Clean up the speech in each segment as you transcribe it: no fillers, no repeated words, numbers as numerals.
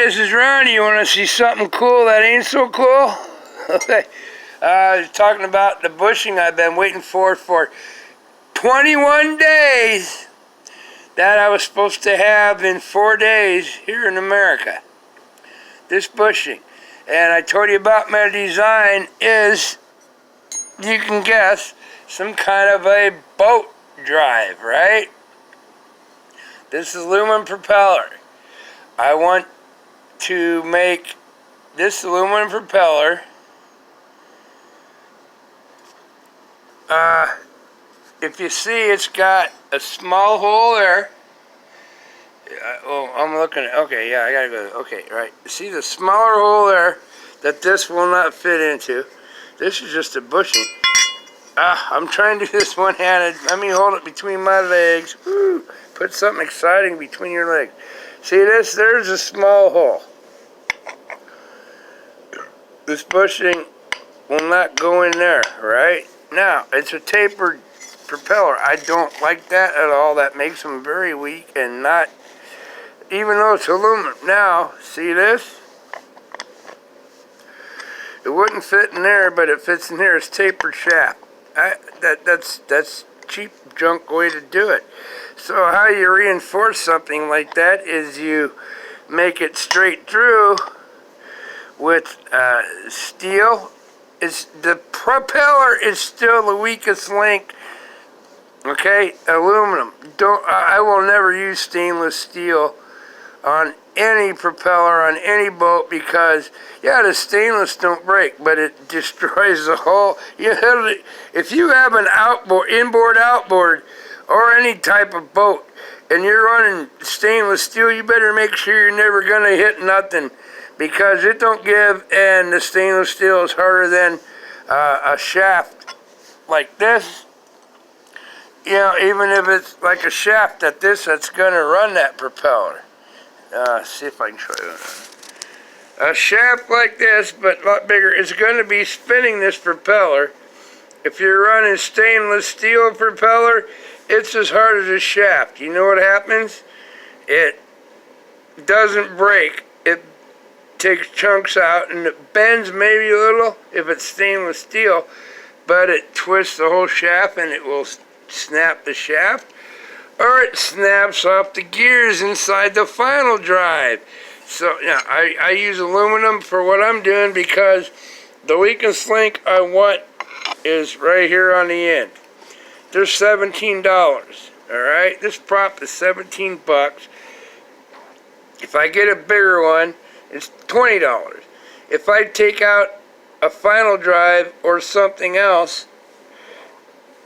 this is Ronnie. You want to see something cool that ain't so cool? Okay. I was talking about the bushing I've been waiting for 21 days that I was supposed to have in 4 days here in America. This bushing. And I told you about my design is, you can guess, some kind of a boat drive, right? This is aluminum propeller. I want to make this aluminum propeller if you see, it's got a small hole there. Oh, I'm looking at, okay, yeah, I gotta go, okay, right. See the smaller hole there that this will not fit into? This is just a bushing. I'm trying to do this one-handed. Let me hold it between my legs. Woo. Put something exciting between your legs. See this? There's a small hole. This bushing will not go in there, right? Now, it's a tapered propeller. I don't like that at all. That makes them very weak and not, even though it's aluminum. Now, see this? It wouldn't fit in there, but it fits in here. It's tapered shaft. That's cheap junk way to do it. So how you reinforce something like that is you make it straight through with steel. The propeller is still the weakest link. Okay, aluminum. I will never use stainless steel on any propeller on any boat because, yeah, the stainless don't break, but it destroys the whole. If you have an inboard, outboard, or any type of boat, and you're running stainless steel, you better make sure you're never gonna hit nothing, because it don't give, and the stainless steel is harder than a shaft like this. You know, even if it's like a shaft that's gonna run that propeller. See if I can show you. A shaft like this, but a lot bigger, is going to be spinning this propeller. If you're running stainless steel propeller, it's as hard as a shaft. You know what happens? It doesn't break. It takes chunks out and it bends maybe a little if it's stainless steel, but it twists the whole shaft and it will snap the shaft. Or it snaps off the gears inside the final drive. So yeah, I use aluminum for what I'm doing because the weakest link I want is right here on the end. They're $17. Alright, this prop is 17 bucks. If I get a bigger one, it's $20. If I take out a final drive or something else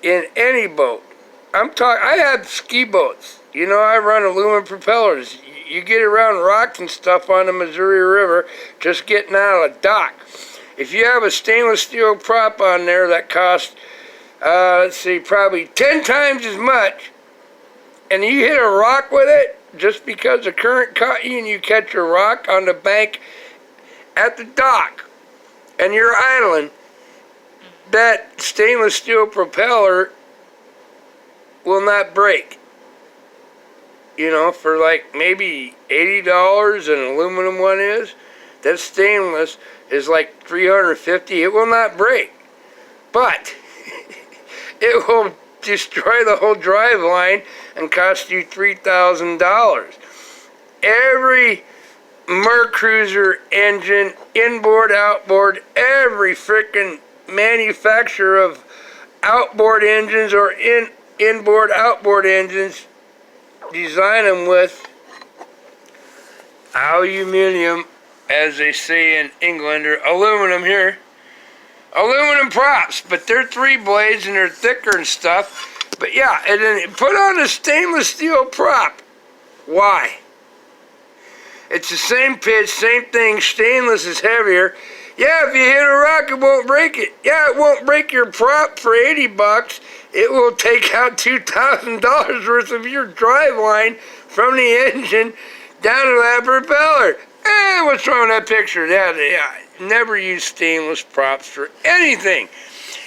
in any boat, I have ski boats. You know, I run aluminum propellers. You get around rocks and stuff on the Missouri River just getting out of a dock. If you have a stainless steel prop on there that costs, let's see, probably 10 times as much, and you hit a rock with it just because the current caught you and you catch a rock on the bank at the dock and you're idling, that stainless steel propeller will not break. You know, for like maybe $80 an aluminum one is, that stainless is like $350. It will not break, but it will destroy the whole drive line and cost you $3,000. Every Mercruiser engine, inboard, outboard, every frickin' manufacturer of outboard engines or inboard, outboard engines, design them with aluminum, as they say in England, or aluminum here. Aluminum props, but they're 3 blades and they're thicker and stuff. But yeah, and then put on a stainless steel prop. Why? It's the same pitch, same thing. Stainless is heavier. Yeah, if you hit a rock, it won't break it. Yeah, it won't break your prop for 80 bucks. It will take out $2,000 worth of your drive line from the engine down to that propeller. What's wrong with that picture? Yeah, never use stainless props for anything.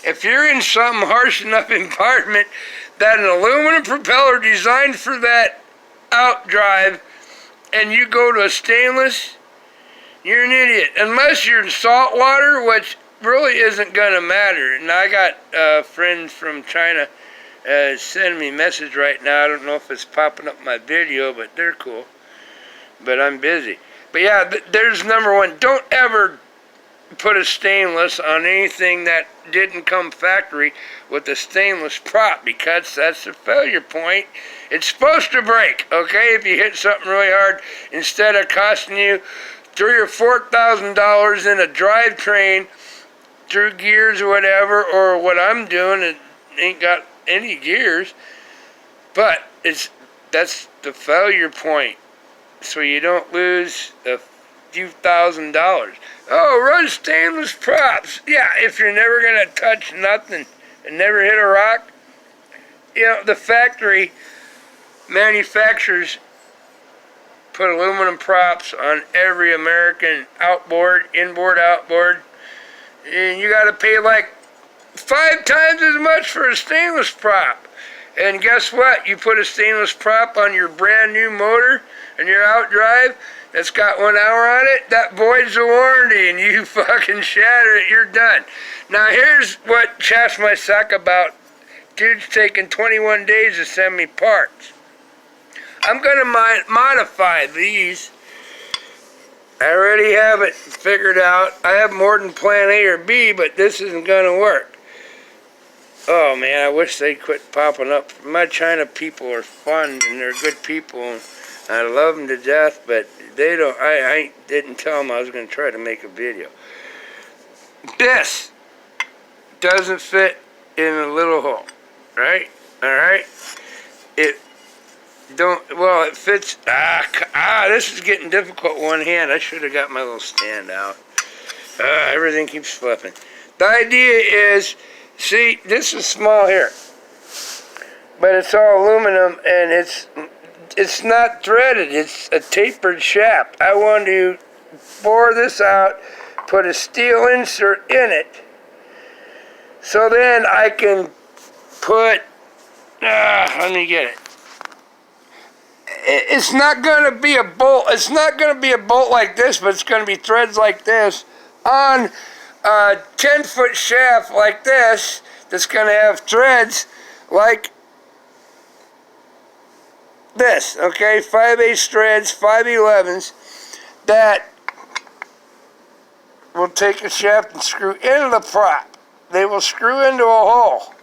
If you're in some harsh enough environment that an aluminum propeller designed for that outdrive, and you go to a stainless, you're an idiot. Unless you're in salt water, which really isn't going to matter. And I got friends from China sending me a message right now. I don't know if it's popping up my video, but they're cool. But I'm busy. But yeah, there's number one. Don't ever put a stainless on anything that didn't come factory with a stainless prop, because that's the failure point. It's supposed to break, okay? If you hit something really hard, instead of costing you $3,000 or $4,000 in a drivetrain through gears or whatever, or what I'm doing, it ain't got any gears, but that's the failure point, so you don't lose a few $1,000s. Oh, run stainless props. Yeah, if you're never going to touch nothing and never hit a rock, you know, the factory manufacturers put aluminum props on every American outboard, inboard, outboard, and you got to pay like 5 times as much for a stainless prop. And guess what? You put a stainless prop on your brand new motor and your outdrive that's got 1 hour on it, that voids the warranty and you fucking shatter it, you're done. Now here's what chaps my sack about dude's taking 21 days to send me parts. I'm going to modify these. I already have it figured out. I have more than plan A or B, but this isn't going to work. Oh man, I wish they'd quit popping up. My China people are fun and they're good people. And I love them to death, but they don't. I didn't tell them I was going to try to make a video. This doesn't fit in a little hole, right? All right. It fits. This is getting difficult with one hand. I should have got my little stand out. Everything keeps flipping. The idea is, see, this is small here, but it's all aluminum and it's not threaded. It's a tapered shaft. I want to bore this out, put a steel insert in it, so then I can put. Let me get it. It's not going to be a bolt. It's not going to be a bolt like this, but it's going to be threads like this on a 10-foot shaft like this. That's going to have threads like this, okay? 5/8 threads, 5/11s, that will take a shaft and screw into the prop. They will screw into a hole.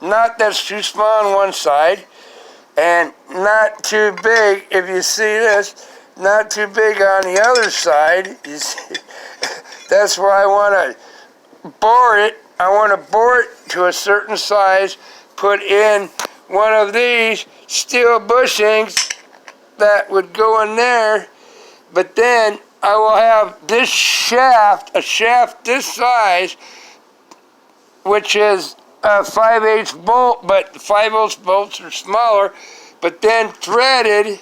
Not that's too small on one side, and not too big, if you see this, not too big on the other side. You see, that's where I want to bore it. I want to bore it to a certain size, put in one of these steel bushings that would go in there, but then I will have this shaft, a shaft this size, which is a 5/8 bolt, but 5/0 bolts are smaller, but then threaded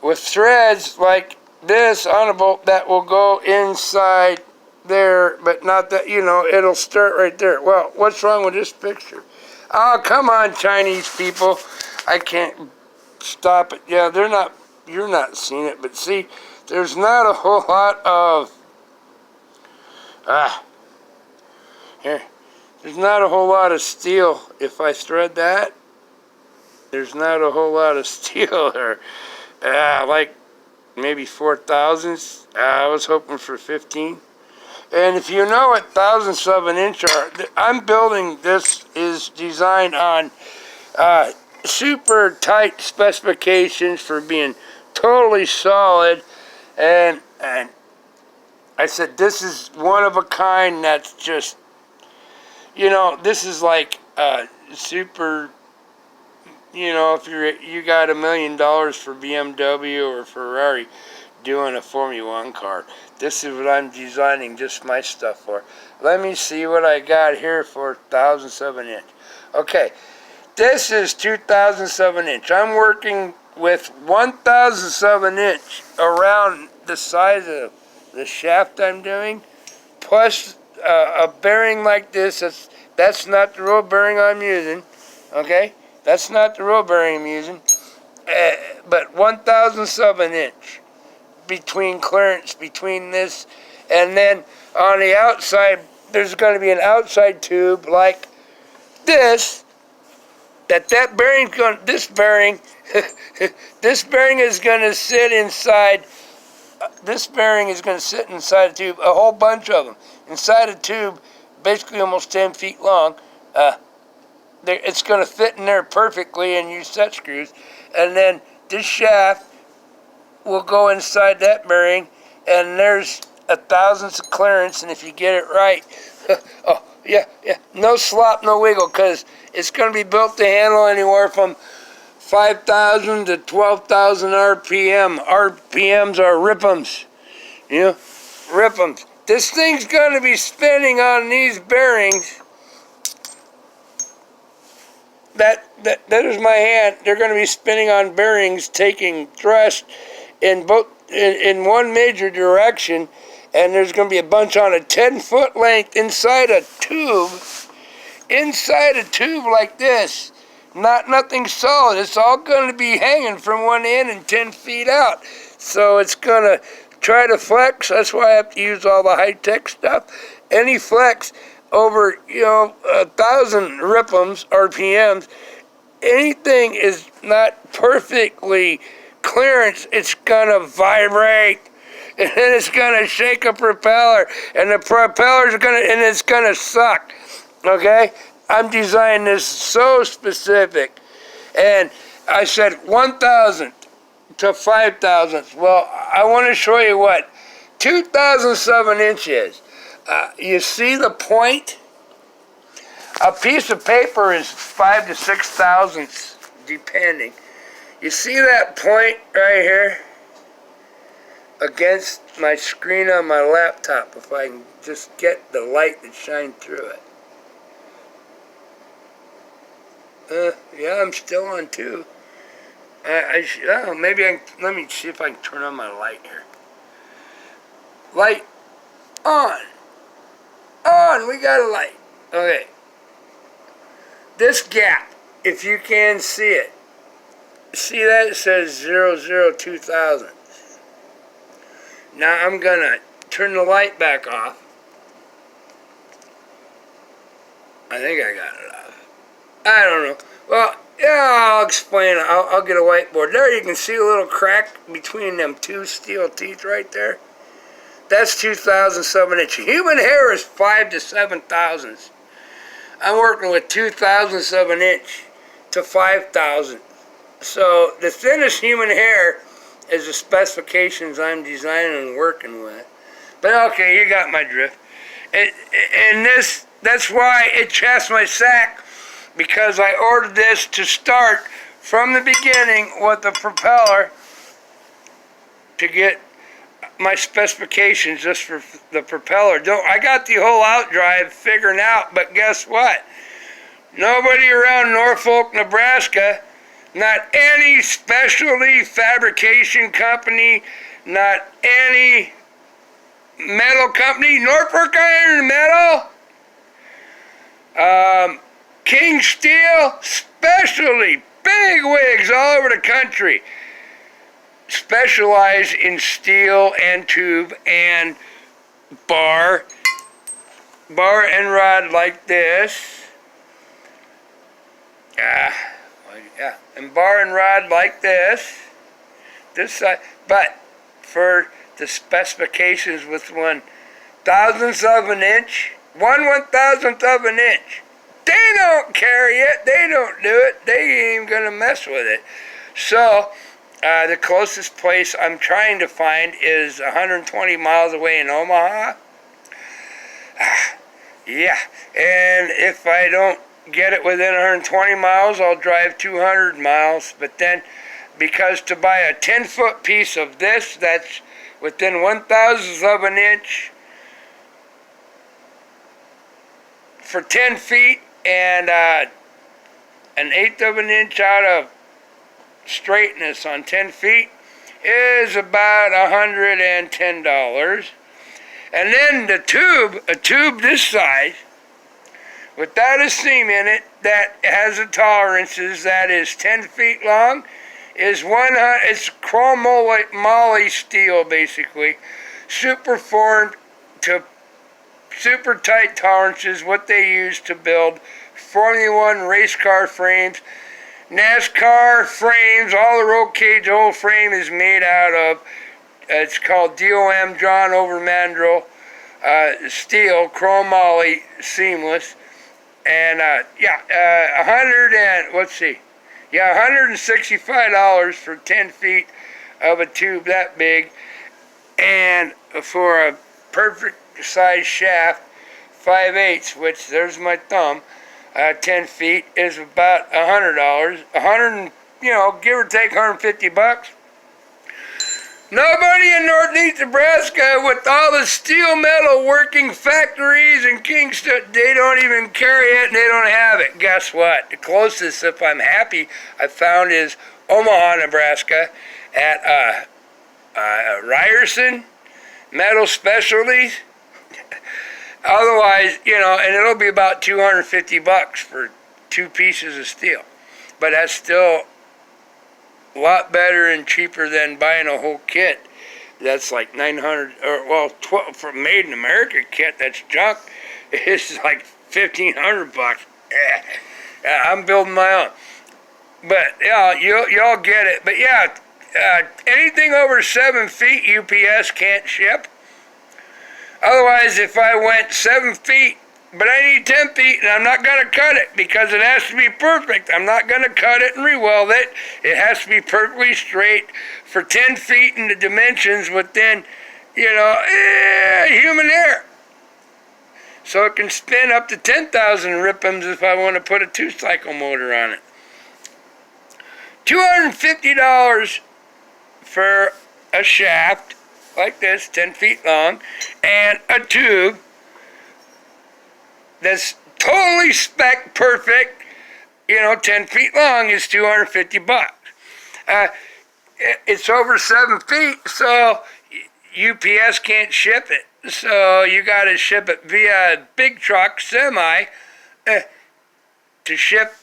with threads like this on a bolt that will go inside there, but not that, you know, it'll start right there. Well, what's wrong with this picture? Oh, come on, Chinese people. I can't stop it. Yeah, they're not, you're not seeing it, but see, there's not a whole lot of, here, there's not a whole lot of steel. If I thread that, there's not a whole lot of steel there. Like maybe 4 thousandths. I was hoping for 15. And if you know what thousandths of an inch are, I'm building this is designed on super tight specifications for being totally solid, and I said this is one of a kind that's just, you know, this is like super, you know, if you got $1 million for BMW or Ferrari doing a Formula 1 car. This is what I'm designing just my stuff for. Let me see what I got here for thousandths of an inch. Okay, this is 2/1000ths of an inch. I'm working with 1/1000th of an inch around the size of the shaft I'm doing, plus a bearing like this. That's not the real bearing I'm using, okay? That's not the real bearing I'm using, but 1/1000th of an inch. between clearance between this, and then on the outside, there's going to be an outside tube like this. That bearing's going. This bearing, this bearing is going to sit inside. This bearing is going to sit inside a tube. A whole bunch of them inside a tube, basically almost 10 feet long. It's going to fit in there perfectly and use set screws. And then this shaft will go inside that bearing, and there's a thousandths of clearance. And if you get it right, oh yeah, no slop, no wiggle, because it's going to be built to handle anywhere from 5,000 to 12,000 RPM. RPMs are RPMs. You know, RPMs. This thing's going to be spinning on these bearings. That is my hand. They're going to be spinning on bearings, taking thrust in one major direction, and there's going to be a bunch on a 10-foot length inside a tube like this. Nothing solid. It's all going to be hanging from one end and 10 feet out. So it's going to try to flex. That's why I have to use all the high-tech stuff. Any flex over, 1,000 RPMs, anything is not perfectly clearance, it's gonna vibrate, and then it's gonna shake a propeller, and the propeller's it's gonna suck. Okay, I'm designing this so specific, and I said 1,000 to 5,000. Well, I want to show you what 2,000ths of an inch is. You see the point? A piece of paper is 5 to 6 thousandths, depending. You see that point right here against my screen on my laptop, if I can just get the light that shines through it. Yeah, I'm still on too. Maybe let me see if I can turn on my light here. Light on. We got a light. Okay. This gap, if you can see it. See that? It says 002,000. Now I'm going to turn the light back off. I think I got it off. I don't know. Well, yeah, I'll explain. I'll get a whiteboard. There you can see a little crack between them two steel teeth right there. That's 2,000ths of an inch. Human hair is 5 to 7 thousandths. I'm working with 2,000ths of an inch to 5,000. So the thinnest human hair is the specifications I'm designing and working with. But okay, you got my drift. And that's why it chassed my sack, because I ordered this to start from the beginning with the propeller to get my specifications just for the propeller. I got the whole outdrive figured out, but guess what? Nobody around Norfolk, Nebraska, not any specialty fabrication company, not any metal company, Norfolk Iron and Metal, King Steel, specialty, big wigs all over the country, specialize in steel and tube and bar and rod like this. And bar and rod like this side, but for the specifications with 1,000th of an inch, 1/1000th of an inch, they don't carry it, they don't do it, they ain't even gonna mess with it. So the closest place I'm trying to find is 120 miles away in Omaha. Yeah, and if I don't get it within 120 miles, I'll drive 200 miles. But then, because to buy a 10-foot piece of this that's within 1,000th of an inch for 10 feet and an eighth of an inch out of straightness on 10 feet is about $110. And then the tube, a tube this size, without a seam in it, that has the tolerances, that is 10 feet long, is it's chromoly steel, basically, super formed to super tight tolerances, what they use to build Formula One race car frames, NASCAR frames, all the roll cage, the whole frame is made out of, it's called DOM, John Over Mandrel, steel, chromoly, seamless, and $165 for 10 feet of a tube that big, and for a perfect size shaft, 5/8, which there's my thumb, 10 feet is about $100, give or take $150. Nobody in northeast Nebraska with all the steel metal working factories in Kingston, they don't even carry it and they don't have it. Guess what? The closest, if I'm happy, I found is Omaha, Nebraska at Ryerson Metal Specialties. Otherwise, and it'll be about $250 for 2 pieces of steel. But that's still a lot better and cheaper than buying a whole kit. That's like $900, or 12 for made in America kit. That's junk. It's like $1,500. I'm building my own. But yeah, y'all get it. But yeah, anything over 7 feet, UPS can't ship. Otherwise, if I went 7 feet, but I need 10 feet, and I'm not going to cut it because it has to be perfect. I'm not going to cut it and re-weld it. It has to be perfectly straight for 10 feet in the dimensions within, human hair. So it can spin up to 10,000 RPMs if I want to put a 2-cycle motor on it. $250 for a shaft like this, 10 feet long, and a tube that's totally spec perfect, 10 feet long is $250. It's over 7 feet, so UPS can't ship it. So you got to ship it via a big truck, semi, to ship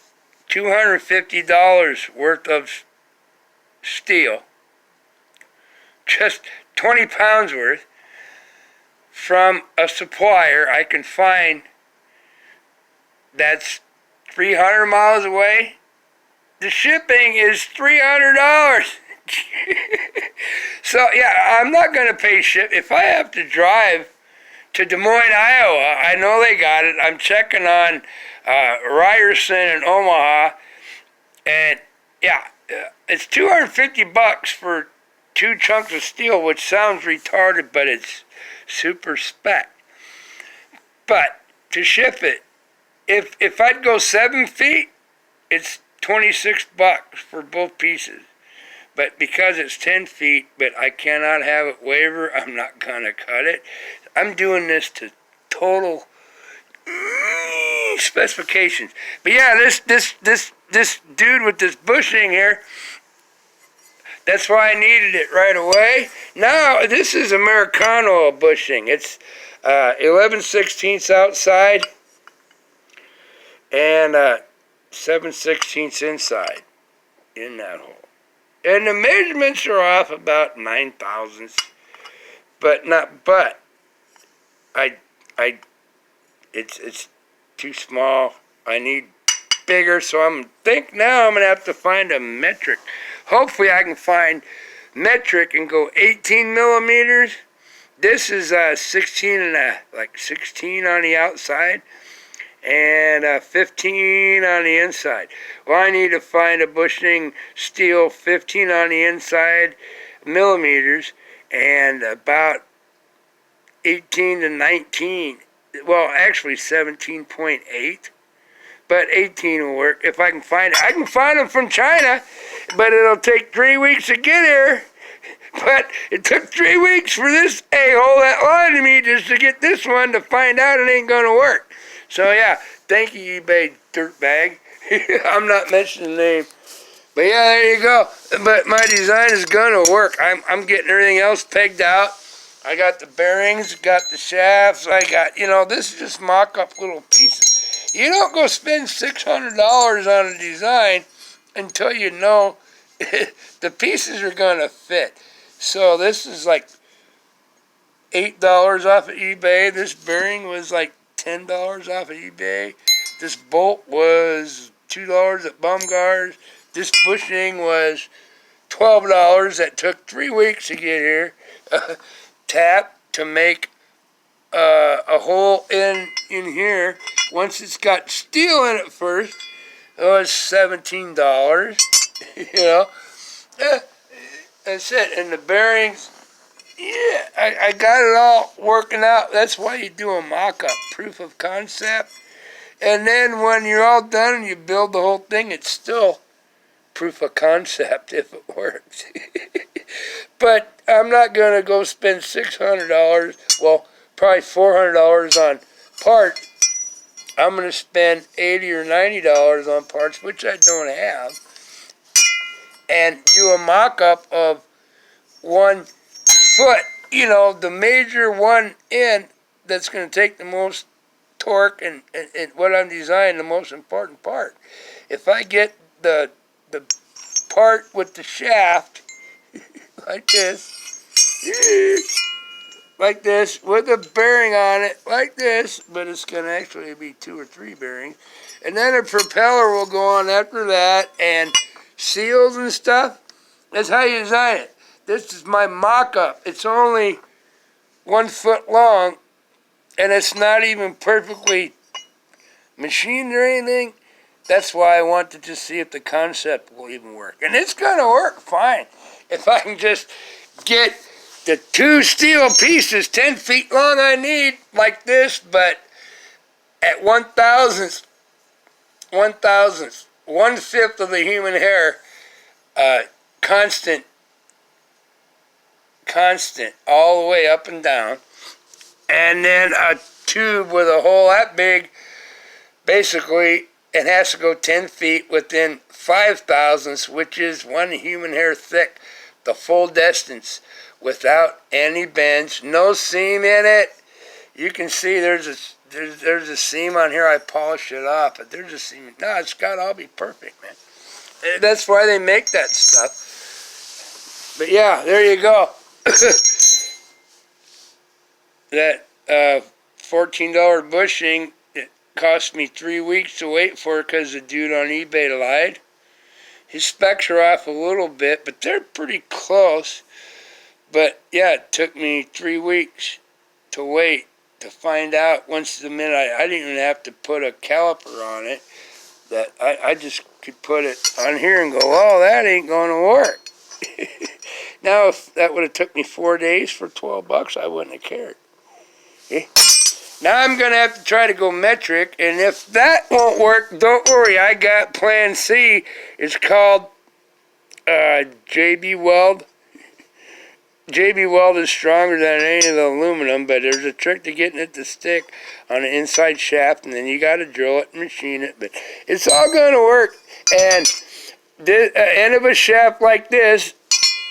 $250 worth of steel. Just 20 pounds worth from a supplier I can find that's 300 miles away. The shipping is $300. So yeah, I'm not going to pay ship. If I have to drive to Des Moines, Iowa, I know they got it. I'm checking on Ryerson and Omaha, and yeah, it's $250 for 2 chunks of steel, which sounds retarded, but it's super spec. But to ship it, if I'd go 7 feet, it's $26 for both pieces. But because it's 10 feet, but I cannot have it waver, I'm not gonna cut it. I'm doing this to total specifications. But yeah, this dude with this bushing here, that's why I needed it right away. Now, this is Americano bushing. It's 11/16 outside and 7/16 inside in that hole. And the measurements are off about 9 thousandths, it's too small. I need bigger, so I'm gonna have to find a metric. Hopefully I can find metric and go 18 millimeters. This is 16 on the outside and 15 on the inside. Well, I need to find a bushing steel 15 on the inside millimeters and about 18 to 19. Well, actually 17.8. But 18 will work if I can find it. I can find them from China, but it'll take 3 weeks to get here. But it took 3 weeks for this a-hole that lied to me just to get this one to find out it ain't going to work. So yeah, thank you, eBay dirtbag. I'm not mentioning the name. But yeah, there you go. But my design is going to work. I'm getting everything else pegged out. I got the bearings, got the shafts. I got, this is just mock-up little pieces. You don't go spend $600 on a design until you know the pieces are going to fit. So this is like $8 off of eBay. This bearing was like $10 off of eBay. This bolt was $2 at Baumgart's. This bushing was $12. That took 3 weeks to get here. Tap to make a hole in here. Once it's got steel in it first, it was $17. You know, that's it. And the bearings, yeah, I got it all working out. That's why you do a mock-up, proof of concept. And then when you're all done and you build the whole thing, it's still proof of concept if it works. But I'm not going to go spend $600, well, probably $400 on parts. I'm going to spend $80 or $90 on parts, which I don't have, and do a mock-up of 1 foot, you know, the major one end that's going to take the most torque and what I'm designing, the most important part. If I get the part with the shaft like this, with a bearing on it like this, but it's going to actually be 2 or 3 bearings, and then a propeller will go on after that, and seals and stuff. That's how you design it. This is my mock-up. It's only 1 foot long, and it's not even perfectly machined or anything. That's why I want to just see if the concept will even work. And it's going to work fine. If I can just get the 2 steel pieces 10 feet long I need, like this, but at 1/1000th, 1/5 of the human hair, constant, all the way up and down. And then a tube with a hole that big, basically, it has to go 10 feet within 5/1000ths, which is 1 human hair thick, the full distance, without any bends, no seam in it. You can see there's a seam on here. I polished it off, but there's a seam. No, it's got to all be perfect, man. That's why they make that stuff. But yeah, there you go. That $14 bushing, it cost me 3 weeks to wait for it because the dude on eBay lied. His specs are off a little bit, but they're pretty close. But yeah, it took me 3 weeks to wait to find out. Once the minute I didn't even have to put a caliper on it, that I just could put it on here and go, oh, that ain't going to work. Now, if that would have took me 4 days for $12, I wouldn't have cared. Okay? Now I'm going to have to try to go metric, and if that won't work, don't worry. I got plan C. It's called JB Weld. JB Weld is stronger than any of the aluminum, but there's a trick to getting it to stick on the inside shaft, and then you got to drill it and machine it. But it's all going to work. And the end of a shaft like this,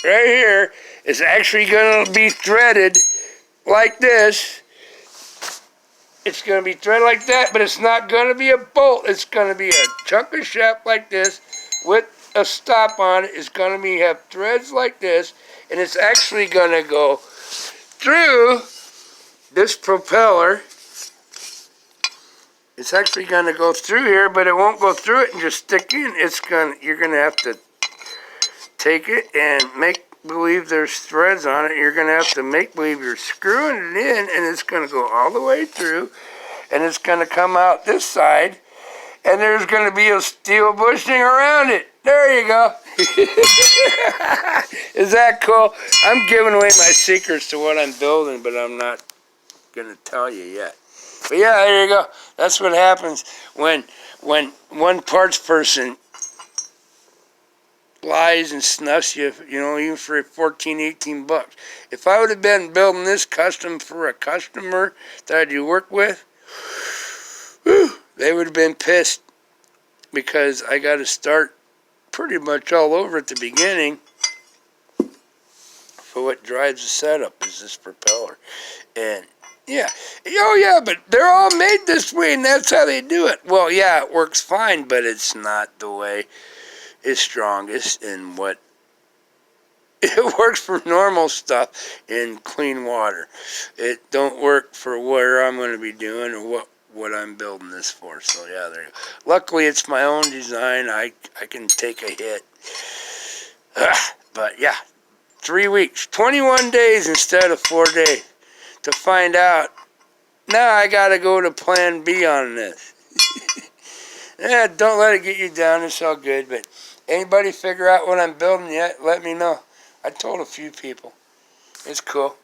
right here, is actually going to be threaded like this. It's going to be threaded like that, but it's not going to be a bolt. It's going to be a chunk of shaft like this with a stop on it. It's going to have threads like this, and it's actually going to go through this propeller. It's actually going to go through here, but it won't go through it and just stick in. You're going to have to take it and make believe there's threads on it. You're going to have to make believe you're screwing it in, and it's going to go all the way through, and it's going to come out this side, and there's going to be a steel bushing around it. There you go. Is that cool? I'm giving away my secrets to what I'm building, but I'm not going to tell you yet. But yeah, there you go. That's what happens when one parts person lies and snuffs you, you know, even for $14, $18. If I would have been building this custom for a customer that I do work with, whew, they would have been pissed, because I got to start pretty much all over at the beginning for what drives the setup is this propeller. And yeah, oh yeah, but they're all made this way, and that's how they do it. Well, yeah, it works fine, but it's not the way is strongest and what it works for normal stuff in clean water. It don't work for where I'm going to be doing or what I'm building this for. So yeah, there you go. Luckily it's my own design. I can take a hit. But yeah, 3 weeks, 21 days instead of 4 days to find out. Now I got to go to plan B on this. Yeah, don't let it get you down. It's all good. But anybody figure out what I'm building yet, let me know. I told a few people. It's cool.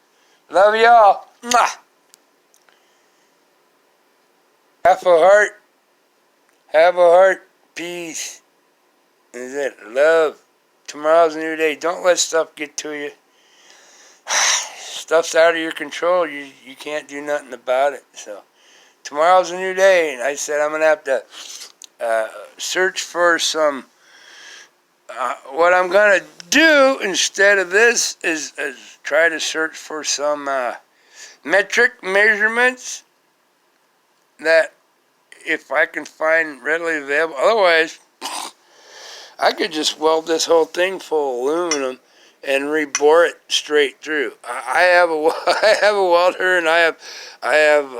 Love y'all. Mwah. Half a heart. Have a heart. Peace. Is it love? Tomorrow's a new day. Don't let stuff get to you. Stuff's out of your control. You can't do nothing about it. So tomorrow's a new day, and I said I'm gonna have to search for some. What I'm gonna do instead of this is try to search for some metric measurements that if I can find readily available. Otherwise, I could just weld this whole thing full of aluminum and rebore it straight through. I have a welder, and I have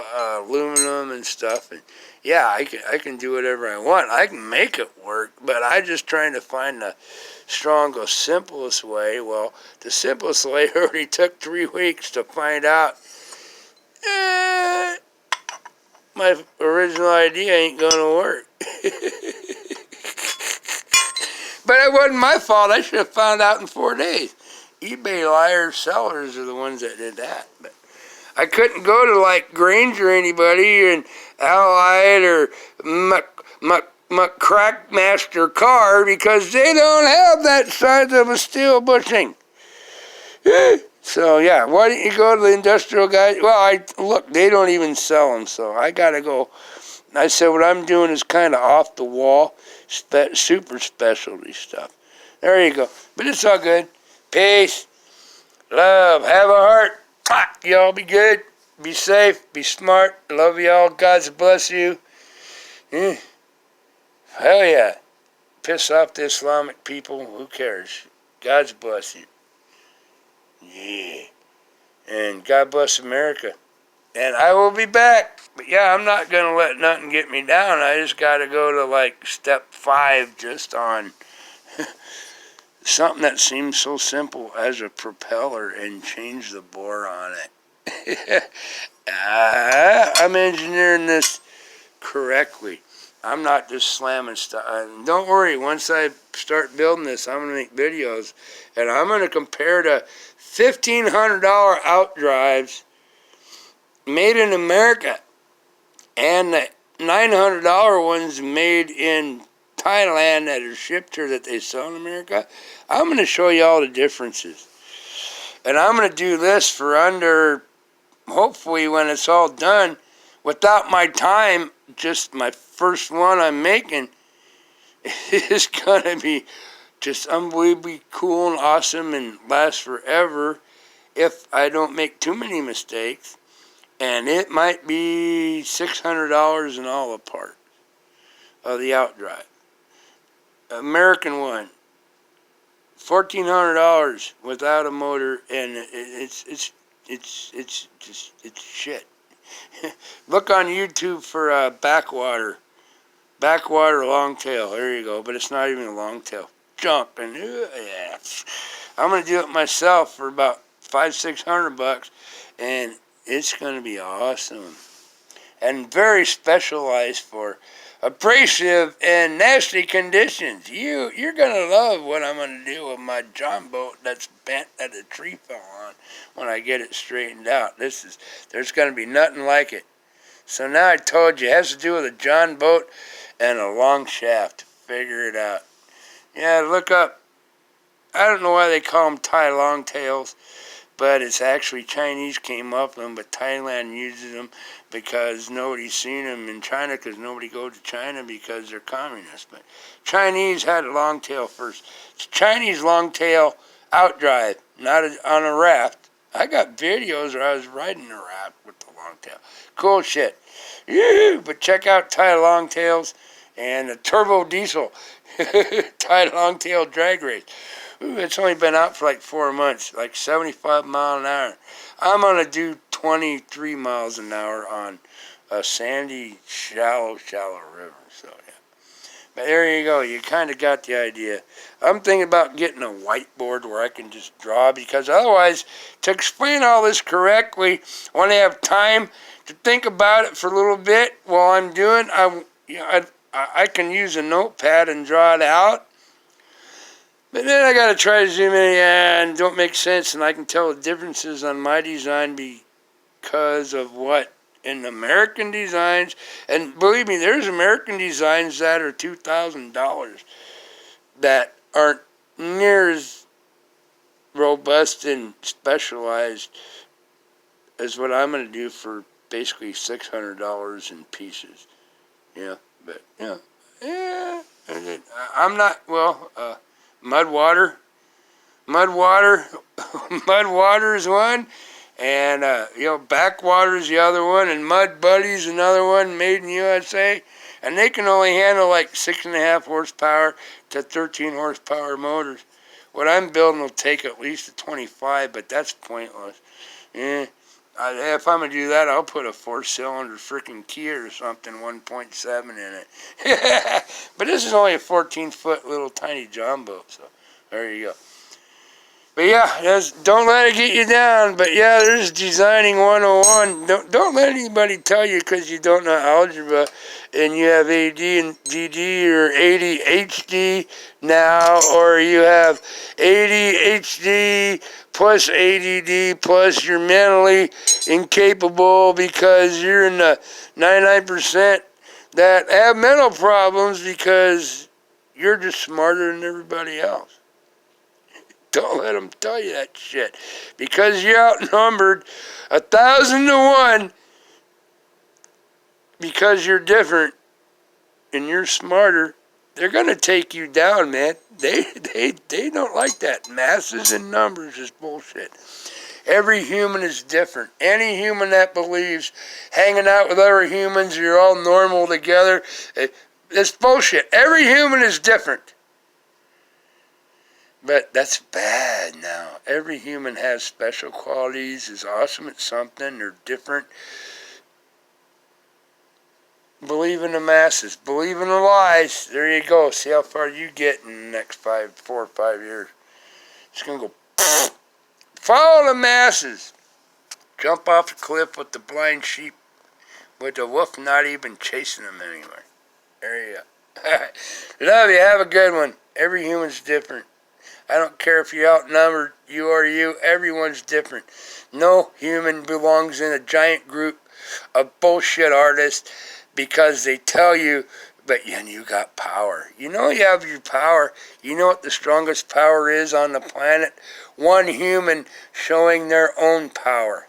aluminum and stuff, and yeah, I can do whatever I want. I can make it work, but I'm just trying to find the strongest, simplest way. Well, the simplest way already took 3 weeks to find out. My original idea ain't gonna work. But it wasn't my fault. I should have found out in 4 days. eBay liars, sellers are the ones that did that. But I couldn't go to like Granger or anybody and Allied or McCrackmaster Car because they don't have that size of a steel bushing. So yeah, why don't you go to the industrial guys? Well, look, they don't even sell them, so I gotta go. I said what I'm doing is kind of off the wall, super specialty stuff. There you go. But it's all good. Peace, love, have a heart. Y'all be good, be safe, be smart. Love y'all. God bless you. Hell yeah. Piss off the Islamic people. Who cares? God bless you. Yeah. And God bless America. And I will be back. But yeah, I'm not going to let nothing get me down. I just got to go to like step 5 just on something that seems so simple as a propeller and change the bore on it. I'm engineering this correctly. I'm not just slamming stuff. Don't worry, once I start building this, I'm going to make videos. And I'm going to compare to $1,500 out drives made in America and the $900 ones made in Thailand that are shipped here that they sell in America. I'm going to show you all the differences. And I'm going to do this for under, hopefully when it's all done, without my time, just my first one I'm making is going to be just unbelievably cool and awesome and last forever if I don't make too many mistakes. And it might be $600 in all the parts of the outdrive. American one, $1,400 without a motor, and it's shit. Look on YouTube for backwater long tail. There you go. But it's not even a long tail. Junk and yeah. I'm gonna do it myself for about $500-600, and it's going to be awesome and very specialized for abrasive and nasty conditions. You're going to love what I'm going to do with my John boat that's bent that a tree fell on when I get it straightened out. There's going to be nothing like it. So now I told you, it has to do with a John boat and a long shaft. Figure it out. Yeah, look up. I don't know why they call them Thai longtails, but it's actually Chinese came up with them, but Thailand uses them because nobody's seen them in China because nobody goes to China because they're communists. But Chinese had a longtail first. It's Chinese longtail outdrive, not on a raft. I got videos where I was riding a raft with the longtail. Cool shit. But check out Thai longtails and a turbo diesel tied long-tail drag race. Ooh, it's only been out for like 4 months, like 75 mile an hour. I'm going to do 23 miles an hour on a sandy, shallow river. So, yeah. But there you go. You kind of got the idea. I'm thinking about getting a whiteboard where I can just draw, because otherwise, to explain all this correctly, when I have time to think about it for a little bit while I'm doing, I can use a notepad and draw it out. But then I got to try to zoom in and don't make sense, and I can tell the differences on my design because of what in American designs. And believe me, there's American designs that are $2,000 that aren't near as robust and specialized as what I'm going to do for basically $600 in pieces. Yeah, but yeah. I'm not, mud water is one, and backwater is the other one, and Mud Buddy's another one, made in USA, and they can only handle like 6.5 horsepower to 13 horsepower motors. What I'm building will take at least a 25, but that's pointless. If I'm going to do that, I'll put a 4-cylinder freaking Kia or something, 1.7 in it. But this is only a 14-foot little tiny John boat, so there you go. But yeah, don't let it get you down. But yeah, there's designing 101. Don't let anybody tell you because you don't know algebra and you have AD and DD or ADHD now, or you have ADHD plus ADD plus you're mentally incapable because you're in the 99% that have mental problems because you're just smarter than everybody else. Don't let them tell you that shit. Because you're outnumbered 1,000 to 1 because you're different and you're smarter. They're going to take you down, man. They don't like that. Masses and numbers is bullshit. Every human is different. Any human that believes hanging out with other humans, you're all normal together, it's bullshit. Every human is different. But that's bad now. Every human has special qualities, is awesome at something, they're different. Believe in the masses. Believe in the lies. There you go. See how far you get in the next 4 or 5 years. It's going to go, follow the masses. Jump off a cliff with the blind sheep, with the wolf not even chasing them anywhere. There you go. Love you. Have a good one. Every human's different. I don't care if you're outnumbered, you or you, everyone's different. No human belongs in a giant group of bullshit artists because they tell you, but you got power. You know you have your power. You know what the strongest power is on the planet? One human showing their own power.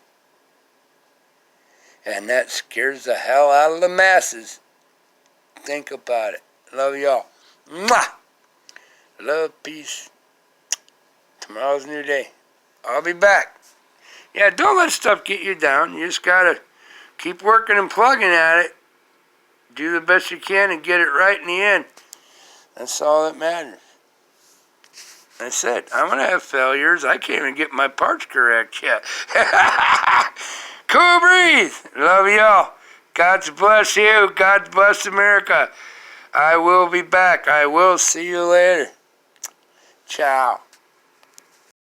And that scares the hell out of the masses. Think about it. Love y'all. Mwah! Love, peace. Tomorrow's a new day. I'll be back. Yeah, don't let stuff get you down. You just gotta keep working and plugging at it. Do the best you can and get it right in the end. That's all that matters. That's it. I'm gonna have failures. I can't even get my parts correct yet. Cool breeze. Love y'all. God bless you. God bless America. I will be back. I will see you later. Ciao.